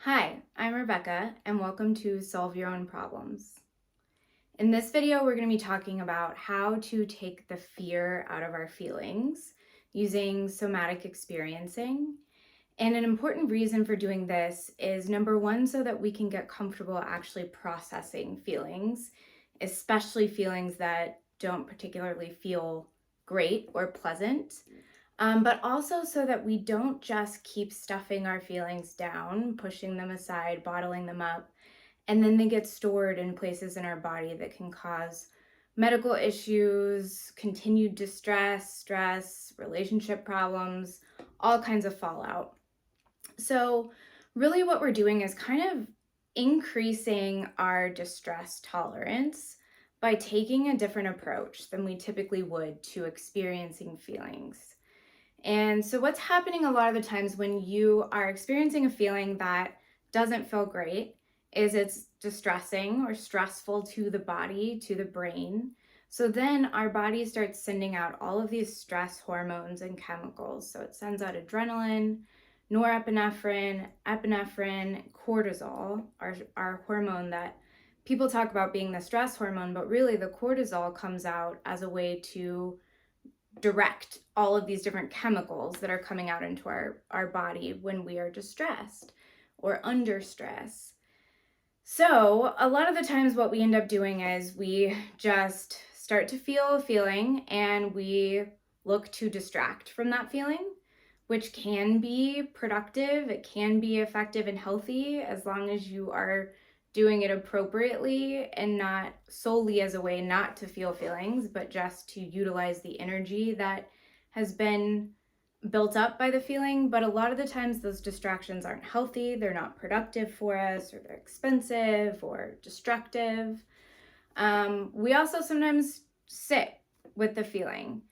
Hi, I'm Rebecca, and welcome to Solve Your Own Problems. In this video, we're going to be talking about how to take the fear out of our feelings using somatic experiencing. And an important reason for doing this is number one, so that we can get comfortable actually processing feelings, especially feelings that don't particularly feel great or pleasant. But also so that we don't just keep stuffing our feelings down, pushing them aside, bottling them up, and then they get stored in places in our body that can cause medical issues, continued distress, stress, relationship problems, all kinds of fallout. So, really, what we're doing is kind of increasing our distress tolerance by taking a different approach than we typically would to experiencing feelings. And so, what's happening a lot of the times when you are experiencing a feeling that doesn't feel great is it's distressing or stressful to the body, to the brain. So, then our body starts sending out all of these stress hormones and chemicals. So, it sends out adrenaline, norepinephrine, epinephrine, cortisol, our hormone that people talk about being the stress hormone, but really the cortisol comes out as a way to direct all of these different chemicals that are coming out into our body when we are distressed or under stress. So a lot of the times what we end up doing is we just start to feel a feeling and we look to distract from that feeling, which can be productive. It can be effective and healthy as long as you are doing it appropriately and not solely as a way not to feel feelings, but just to utilize the energy that has been built up by the feeling. But a lot of the times those distractions aren't healthy, they're not productive for us, or they're expensive or destructive. We also sometimes sit with the feeling.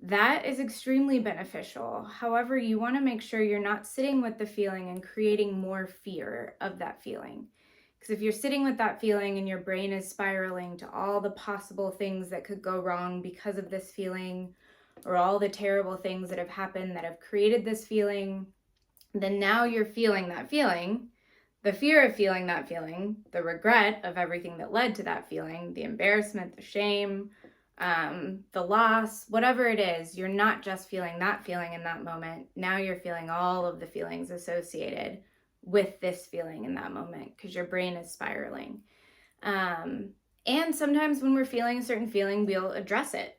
That is extremely beneficial. However, you want to make sure you're not sitting with the feeling and creating more fear of that feeling. Because if you're sitting with that feeling and your brain is spiraling to all the possible things that could go wrong because of this feeling, or all the terrible things that have happened that have created this feeling, then now you're feeling that feeling, the fear of feeling that feeling, the regret of everything that led to that feeling, the embarrassment, the shame, the loss, whatever it is. You're not just feeling that feeling in that moment. Now you're feeling all of the feelings associated with this feeling in that moment because your brain is spiraling. And sometimes when we're feeling a certain feeling, we'll address it.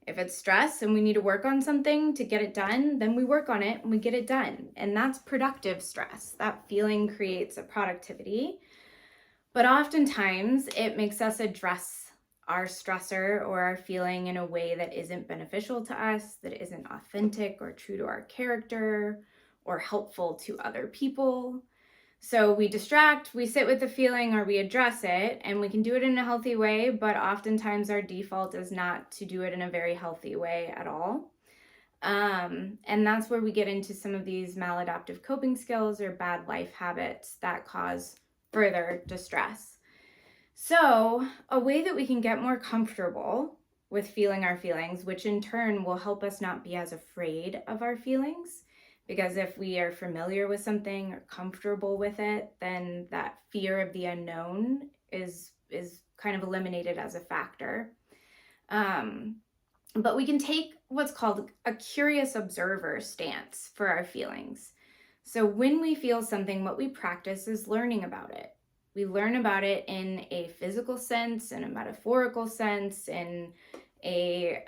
If it's stress and we need to work on something to get it done, then we work on it and we get it done. And that's productive stress. That feeling creates a productivity. But oftentimes it makes us address our stressor or our feeling in a way that isn't beneficial to us, that isn't authentic or true to our character or helpful to other people. So we distract, we sit with the feeling, or we address it, and we can do it in a healthy way, but oftentimes our default is not to do it in a very healthy way at all. And that's where we get into some of these maladaptive coping skills or bad life habits that cause further distress. So a way that we can get more comfortable with feeling our feelings, which in turn will help us not be as afraid of our feelings, because if we are familiar with something or comfortable with it, then that fear of the unknown is kind of eliminated as a factor. But we can take what's called a curious observer stance for our feelings. So when we feel something, what we practice is learning about it. We learn about it in a physical sense, in a metaphorical sense, in a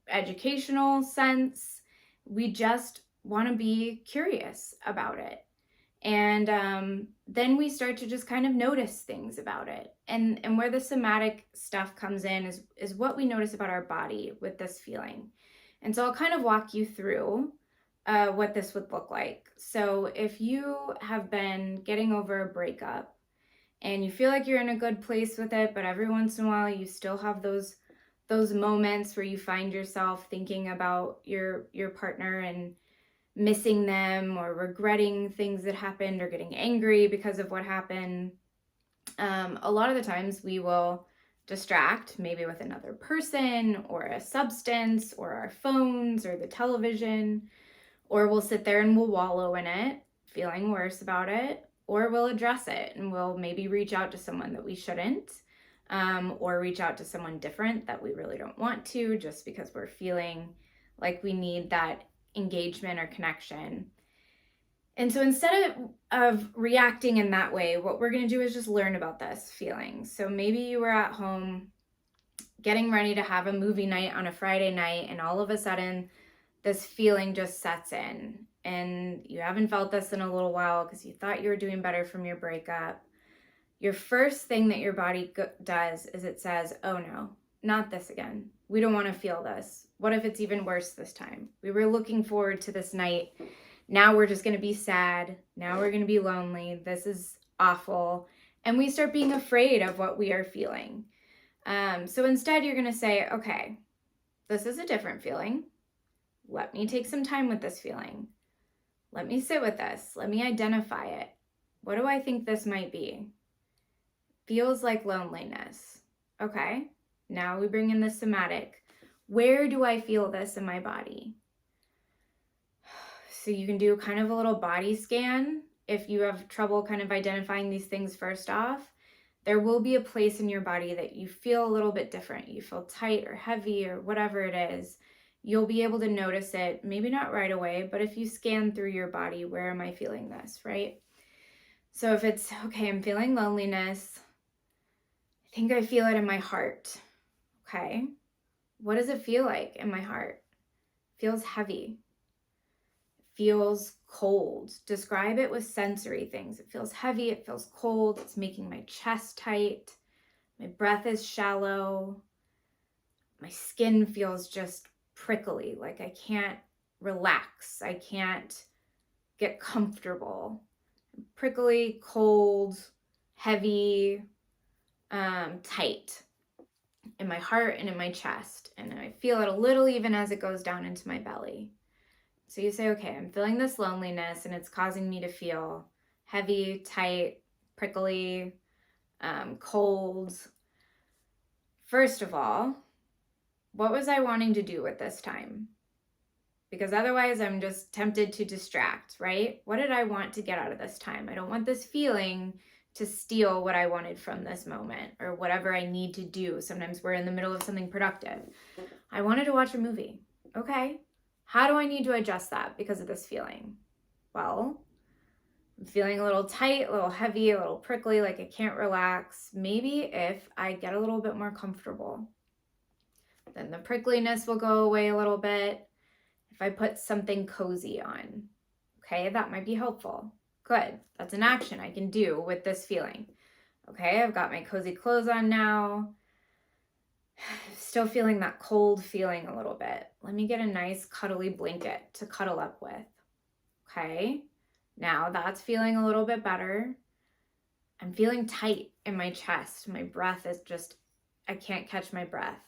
educational sense. We just want to be curious about it. And then we start to just kind of notice things about it. And where the somatic stuff comes in is what we notice about our body with this feeling. And so I'll kind of walk you through what this would look like. So if you have been getting over a breakup and you feel like you're in a good place with it, but every once in a while you still have those moments where you find yourself thinking about your partner and missing them or regretting things that happened or getting angry because of what happened, a lot of the times we will distract maybe with another person or a substance or our phones or the television, or we'll sit there and we'll wallow in it. feeling worse about it, or we'll address it and we'll maybe reach out to someone that we shouldn't, or reach out to someone different that we really don't want to, just because we're feeling like we need that engagement or connection. And so instead of reacting in that way, what we're going to do is just learn about this feeling. So maybe you were at home getting ready to have a movie night on a Friday night, and all of a sudden this feeling just sets in, and you haven't felt this in a little while because you thought you were doing better from your breakup. Your first thing that your body does is it says, oh no, not this again. We don't want to feel this. What if it's even worse this time? We were looking forward to this night. Now we're just going to be sad. Now we're going to be lonely. This is awful. And we start being afraid of what we are feeling. So instead, you're going to say, okay, this is a different feeling. Let me take some time with this feeling. Let me sit with this. Let me identify it. What do I think this might be? Feels like loneliness. Okay, now we bring in the somatic. Where do I feel this in my body? So you can do kind of a little body scan if you have trouble kind of identifying these things first off. There will be a place in your body that you feel a little bit different. You feel tight or heavy or whatever it is. You'll be able to notice it, maybe not right away, but if you scan through your body, where am I feeling this, right? So if it's, okay, I'm feeling loneliness. I think I feel it in my heart. Okay. What does it feel like in my heart? Feels heavy. Feels cold. Describe it with sensory things. It feels heavy. It feels cold. It's making my chest tight. My breath is shallow. My skin feels just prickly. Like I can't relax. I can't get comfortable. Prickly, cold, heavy, tight in my heart and in my chest. And I feel it a little even as it goes down into my belly. So you say, okay, I'm feeling this loneliness and it's causing me to feel heavy, tight, prickly, cold. First of all, what was I wanting to do with this time? Because otherwise I'm just tempted to distract, right? What did I want to get out of this time? I don't want this feeling to steal what I wanted from this moment or whatever I need to do. Sometimes we're in the middle of something productive. I wanted to watch a movie. Okay. How do I need to adjust that because of this feeling? Well, I'm feeling a little tight, a little heavy, a little prickly, like I can't relax. Maybe if I get a little bit more comfortable, then the prickliness will go away a little bit. If I put something cozy on, okay, that might be helpful. Good. That's an action I can do with this feeling. Okay, I've got my cozy clothes on now. Still feeling that cold feeling a little bit. Let me get a nice cuddly blanket to cuddle up with. Okay, now that's feeling a little bit better. I'm feeling tight in my chest. My breath is just, I can't catch my breath.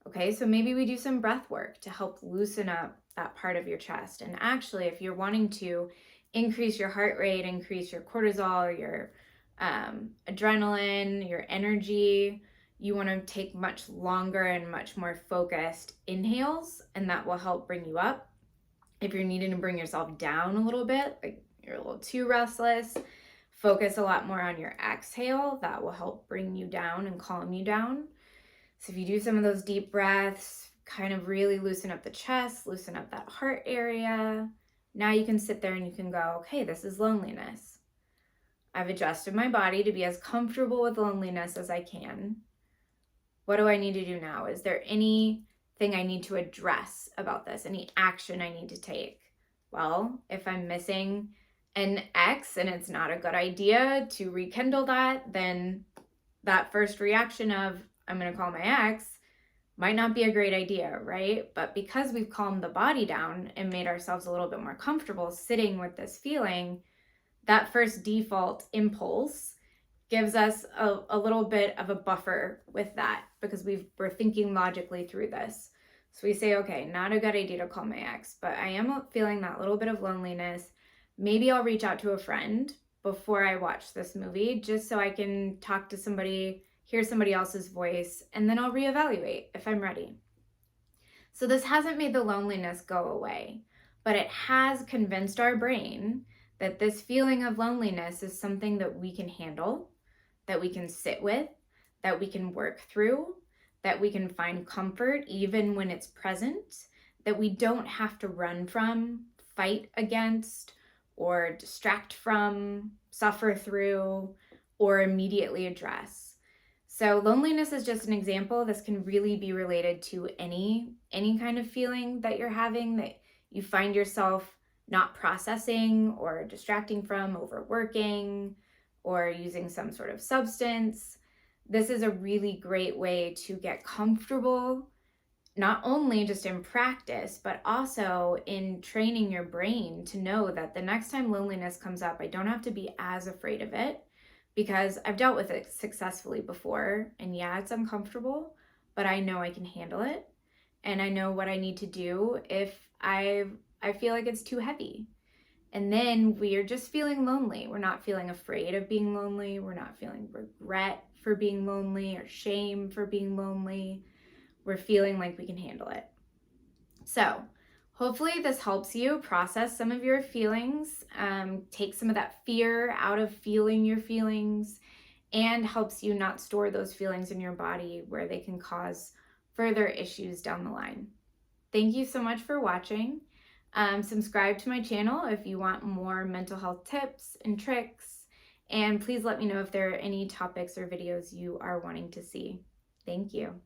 Okay, so maybe we do some breath work to help loosen up that part of your chest. And actually, if you're wanting to increase your heart rate, increase your cortisol, your adrenaline, your energy, you want to take much longer and much more focused inhales, and that will help bring you up. If you're needing to bring yourself down a little bit, like you're a little too restless, focus a lot more on your exhale. That will help bring you down and calm you down. So if you do some of those deep breaths, kind of really loosen up the chest, loosen up that heart area, now you can sit there and you can go, okay, this is loneliness. I've adjusted my body to be as comfortable with loneliness as I can. What do I need to do now? Is there anything I need to address about this? Any action I need to take? Well, if I'm missing an ex and it's not a good idea to rekindle that, then that first reaction of, I'm going to call my ex, might not be a great idea, right? But because we've calmed the body down and made ourselves a little bit more comfortable sitting with this feeling, that first default impulse gives us a little bit of a buffer with that because we're thinking logically through this. So we say, okay, not a good idea to call my ex, but I am feeling that little bit of loneliness. Maybe I'll reach out to a friend before I watch this movie, just so I can talk to somebody, hear somebody else's voice, and then I'll reevaluate if I'm ready. So this hasn't made the loneliness go away, but it has convinced our brain that this feeling of loneliness is something that we can handle, that we can sit with, that we can work through, that we can find comfort even when it's present, that we don't have to run from, fight against, or distract from, suffer through, or immediately address. So loneliness is just an example. This can really be related to any kind of feeling that you're having that you find yourself not processing or distracting from, overworking, or using some sort of substance. This is a really great way to get comfortable, not only just in practice, but also in training your brain to know that the next time loneliness comes up, I don't have to be as afraid of it because I've dealt with it successfully before. And yeah, it's uncomfortable, but I know I can handle it. And I know what I need to do if I feel like it's too heavy. And then we are just feeling lonely. We're not feeling afraid of being lonely. We're not feeling regret for being lonely or shame for being lonely. We're feeling like we can handle it. So hopefully this helps you process some of your feelings, take some of that fear out of feeling your feelings, and helps you not store those feelings in your body where they can cause further issues down the line. Thank you so much for watching. Subscribe to my channel if you want more mental health tips and tricks, and please let me know if there are any topics or videos you are wanting to see. Thank you.